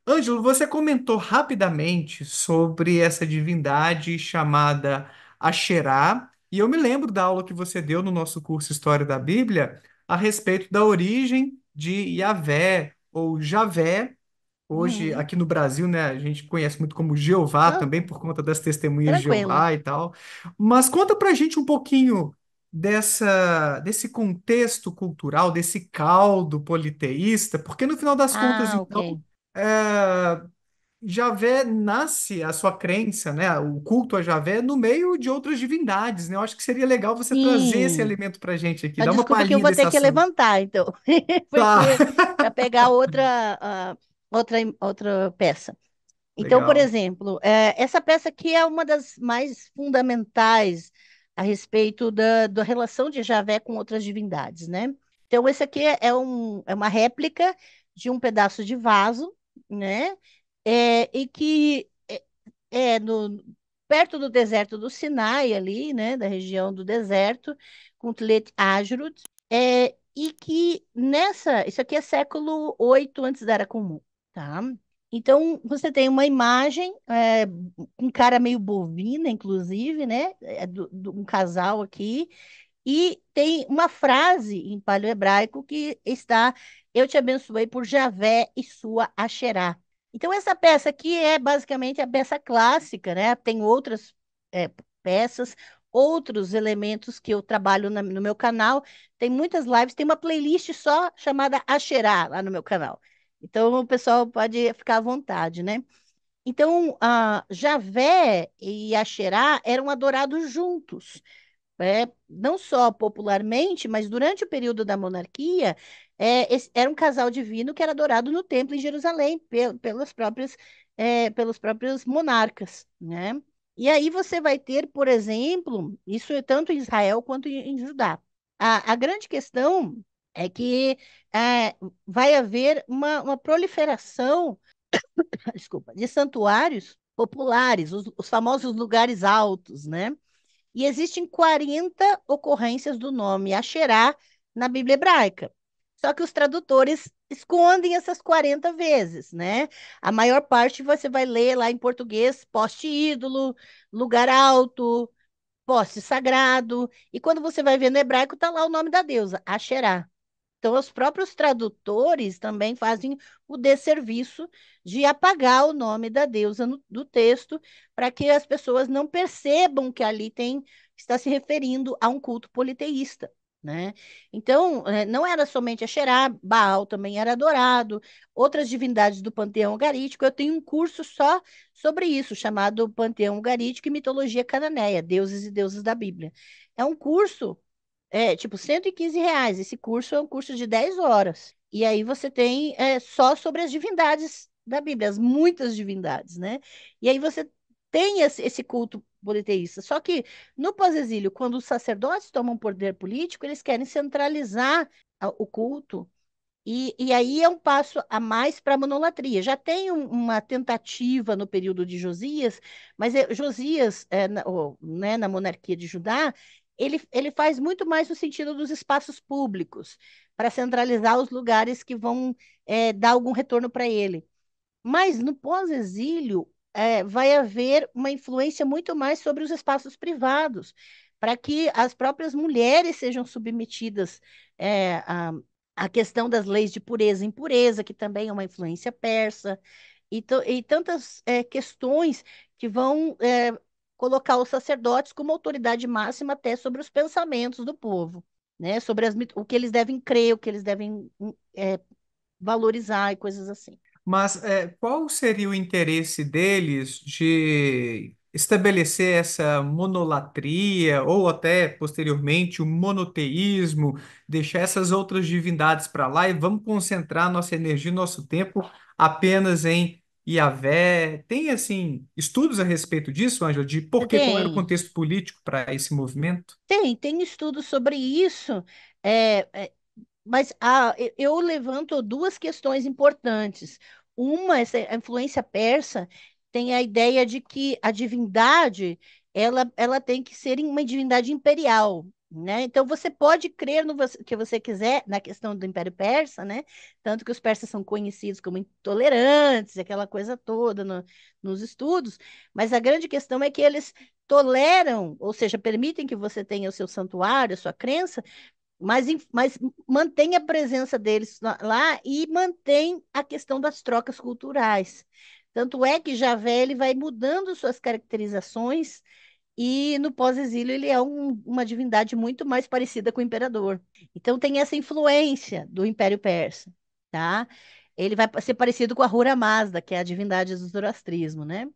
Ângelo, você comentou rapidamente sobre essa divindade chamada Asherá, e eu me lembro da aula que você deu no nosso curso História da Bíblia a respeito da origem de Yahvé ou Javé. Hoje, Uhum. aqui no Brasil, né, a gente conhece muito como Jeová Não, também, por conta das testemunhas de tranquilo. Jeová e tal. Mas conta pra gente um pouquinho desse contexto cultural, desse caldo politeísta, porque no final das contas, Ah, então, ok. é, Javé nasce a sua crença, né, o culto a Javé no meio de outras divindades, né? Eu acho que seria legal você trazer esse Sim. elemento pra gente aqui, Ah, dar uma desculpa que eu palhinha vou desse ter que assunto. levantar, então, Tá, porque para pegar outra peça. Então, por legal. exemplo, essa peça aqui é uma das mais fundamentais a respeito da relação de Javé com outras divindades, né? Então, esse aqui é uma réplica de um pedaço de vaso, né? E que é no, perto do deserto do Sinai, ali, né? Da região do deserto, com Tlet Ajrut, e que isso aqui é século 8 antes da Era Comum, tá? Então, você tem uma imagem, com cara meio bovina, inclusive, né? Um casal aqui, e tem uma frase em paleo-hebraico que está: Eu te abençoei por Javé e sua Asherá. Então, essa peça aqui é basicamente a peça clássica, né? Tem outras peças, outros elementos que eu trabalho no meu canal. Tem muitas lives, tem uma playlist só chamada Asherá lá no meu canal. Então, o pessoal pode ficar à vontade, né? Então, Javé e Asherá eram adorados juntos, não só popularmente, mas durante o período da monarquia, era um casal divino que era adorado no templo em Jerusalém, pelos próprios monarcas, né? E aí você vai ter, por exemplo, isso é tanto em Israel quanto em Judá. A grande questão é que vai haver uma proliferação, desculpa, de santuários populares, os famosos lugares altos, né? E existem 40 ocorrências do nome Asherá na Bíblia hebraica. Só que os tradutores escondem essas 40 vezes, né? A maior parte você vai ler lá em português, poste ídolo, lugar alto, poste sagrado. E quando você vai ver no hebraico, está lá o nome da deusa, Asherá. Então, os próprios tradutores também fazem o desserviço de apagar o nome da deusa do texto, para que as pessoas não percebam que ali está se referindo a um culto politeísta, né? Então, não era somente a Xerá, Baal também era adorado, outras divindades do panteão ugarítico. Eu tenho um curso só sobre isso, chamado Panteão Ugarítico e Mitologia Cananeia, Deuses e Deusas da Bíblia. É um curso tipo, R$ 115. Esse curso é um curso de 10 horas. E aí você tem só sobre as divindades da Bíblia, as muitas divindades, né? E aí você tem esse culto politeísta. Só que no pós-exílio, quando os sacerdotes tomam poder político, eles querem centralizar o culto. E aí é um passo a mais para a monolatria. Já tem uma tentativa no período de Josias, mas Josias, né, na monarquia de Judá, ele faz muito mais no sentido dos espaços públicos, para centralizar os lugares que vão dar algum retorno para ele. Mas no pós-exílio, vai haver uma influência muito mais sobre os espaços privados, para que as próprias mulheres sejam submetidas à questão das leis de pureza e impureza, que também é uma influência persa, e tantas questões que vão colocar os sacerdotes como autoridade máxima até sobre os pensamentos do povo, né? Sobre o que eles devem crer, o que eles devem valorizar e coisas assim. Mas qual seria o interesse deles de estabelecer essa monolatria ou até posteriormente o monoteísmo, deixar essas outras divindades para lá e vamos concentrar nossa energia, nosso tempo apenas em Yahvé? Tem assim estudos a respeito disso, Ângela, de por quê, qual era o Tem, contexto político para esse movimento? tem estudos sobre isso, é, é, mas eu levanto duas questões importantes. Uma, a influência persa tem a ideia de que a divindade ela tem que ser uma divindade imperial. né? Então você pode crer no que você quiser na questão do Império Persa, né? Tanto que os persas são conhecidos como intolerantes, aquela coisa toda nos estudos, mas a grande questão é que eles toleram, ou seja, permitem que você tenha o seu santuário, a sua crença, mas mantém a presença deles lá e mantém a questão das trocas culturais. Tanto é que Javé ele vai mudando suas caracterizações e no pós-exílio ele é uma divindade muito mais parecida com o imperador. Então tem essa influência do Império Persa, tá? Ele vai ser parecido com a Ahura Mazda, que é a divindade do zoroastrismo, né?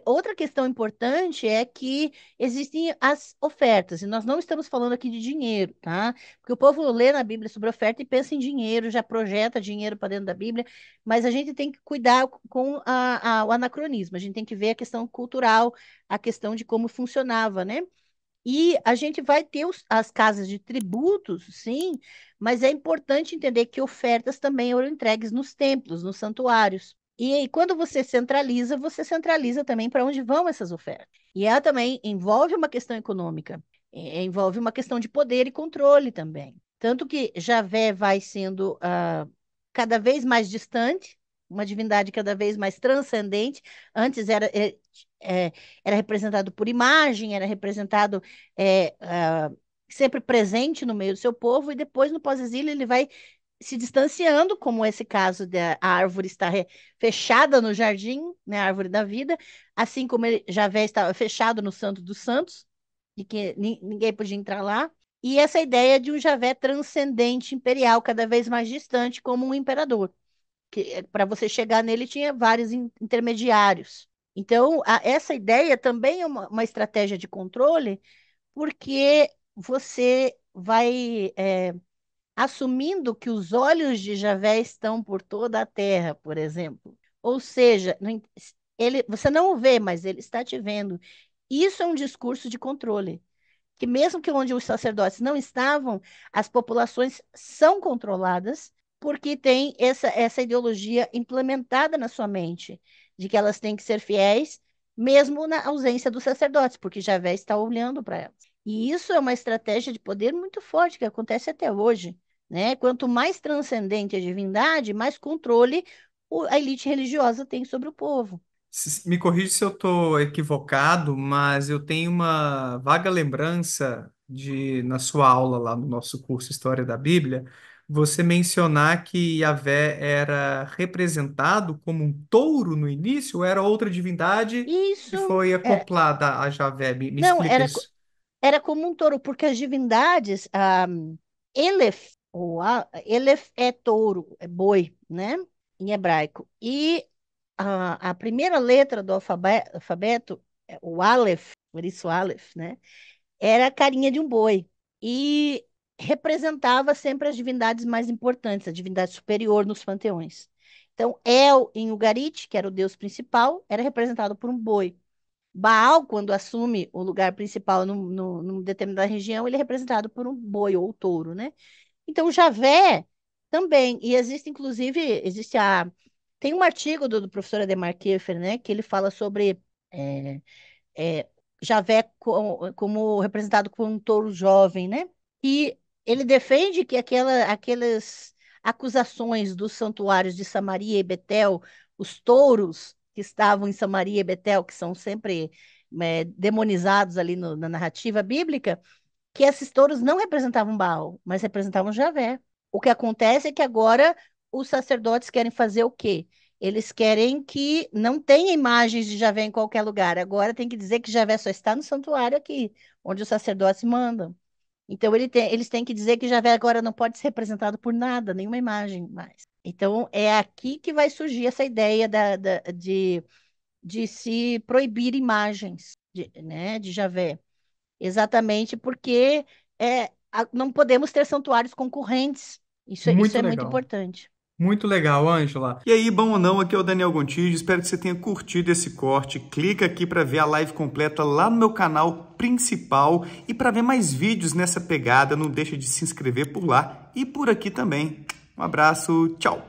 Outra questão importante é que existem as ofertas, e nós não estamos falando aqui de dinheiro, tá? Porque o povo lê na Bíblia sobre oferta e pensa em dinheiro, já projeta dinheiro para dentro da Bíblia, mas a gente tem que cuidar com o anacronismo, a gente tem que ver a questão cultural, a questão de como funcionava, né? E a gente vai ter as casas de tributos, sim, mas é importante entender que ofertas também eram entregues nos templos, nos santuários. E aí, quando você centraliza também para onde vão essas ofertas. E ela também envolve uma questão econômica, envolve uma questão de poder e controle também. Tanto que Javé vai sendo cada vez mais distante, uma divindade cada vez mais transcendente. Antes é, era representado por imagem, era representado sempre presente no meio do seu povo, e depois no pós-exílio ele vai se distanciando, como esse caso da a árvore estar fechada no jardim, né, a árvore da vida, assim como Javé estava fechado no Santo dos Santos, de que ninguém podia entrar lá, e essa ideia de um Javé transcendente imperial, cada vez mais distante, como um imperador, que para você chegar nele tinha vários intermediários. Então, essa ideia também é uma estratégia de controle, porque você vai assumindo que os olhos de Javé estão por toda a terra, por exemplo. Ou seja, você não o vê, mas ele está te vendo. Isso é um discurso de controle, que mesmo que onde os sacerdotes não estavam, as populações são controladas porque tem essa ideologia implementada na sua mente, de que elas têm que ser fiéis, mesmo na ausência dos sacerdotes, porque Javé está olhando para elas. E isso é uma estratégia de poder muito forte que acontece até hoje, né? Quanto mais transcendente a divindade, mais controle a elite religiosa tem sobre o povo. Me corrija se eu estou equivocado, mas eu tenho uma vaga lembrança de, na sua aula lá no nosso curso História da Bíblia, você mencionar que Yahvé era representado como um touro no início, ou era outra divindade que Isso foi é, acoplada a Yahvé? Me não, explica isso. era como um touro, porque as divindades, Elef, Elef é touro, é boi, né? Em hebraico. E a primeira letra do alfabeto, o Aleph, por isso Aleph, né? Era a carinha de um boi. E representava sempre as divindades mais importantes, a divindade superior nos panteões. Então, El, em Ugarit, que era o deus principal, era representado por um boi. Baal, quando assume o lugar principal numa determinada região, ele é representado por um boi ou touro, né? Então, Javé também, e existe, inclusive, tem um artigo do professor Ademar Kiefer, né, que ele fala sobre é, é, Javé como representado por um touro jovem, né? E ele defende que aquelas acusações dos santuários de Samaria e Betel, os touros que estavam em Samaria e Betel, que são sempre demonizados ali na narrativa bíblica, que esses touros não representavam Baal, mas representavam Javé. O que acontece é que agora os sacerdotes querem fazer o quê? Eles querem que não tenha imagens de Javé em qualquer lugar. Agora tem que dizer que Javé só está no santuário aqui, onde os sacerdotes mandam. Então eles têm que dizer que Javé agora não pode ser representado por nada, nenhuma imagem mais. Então é aqui que vai surgir essa ideia de se proibir imagens né, de Javé. Exatamente porque não podemos ter santuários concorrentes. Isso Muito é muito legal. importante. Muito legal, Ângela. E aí, bom ou não, aqui é o Daniel Gontijo. Espero que você tenha curtido esse corte. Clica aqui para ver a live completa lá no meu canal principal e para ver mais vídeos nessa pegada, não deixa de se inscrever por lá e por aqui também. Um abraço, tchau!